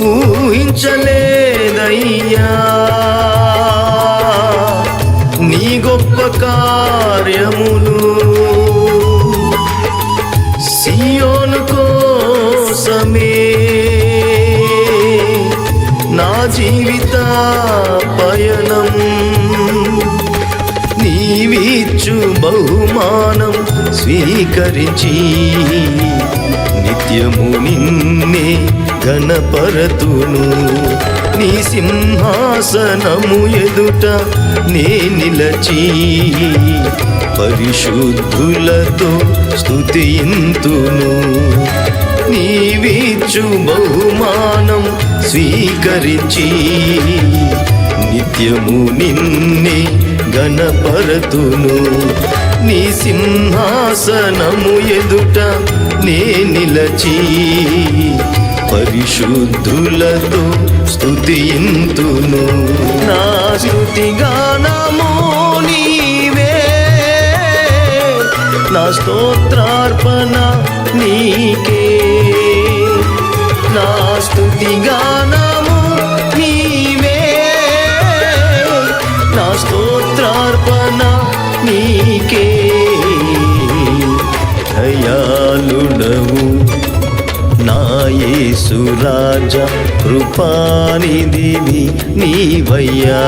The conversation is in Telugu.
ఊహించలేదయ్యా నీ గొప్ప కార్యములు. సియోను కోసమే నా జీవిత పయనం, నీవిచ్చు బహుమానం స్వీకరించి నిత్యము నిన్నే ఘనపరతును. నీ సింహాసనము ఎదుట నే నిలచి పరిశుద్ధులతో స్తుతింతును. నీవిచ్చు బహుమానం స్వీకరించి నిత్యము నిన్నే ఘనపరతును. నీ సింహాసనము ఎదుట నే నిలచి పరిశుద్ధులతో స్తుతింతును. నా స్తుతిగానము నీవే, నా స్తోత్రార్పణ నీకే. నా స్తుతిగానము నీవే, నా స్తోత్రార్పణ నీకే. దయాళుడవు నా యేసు రాజా, కృపానిధివి నీవయ్యా.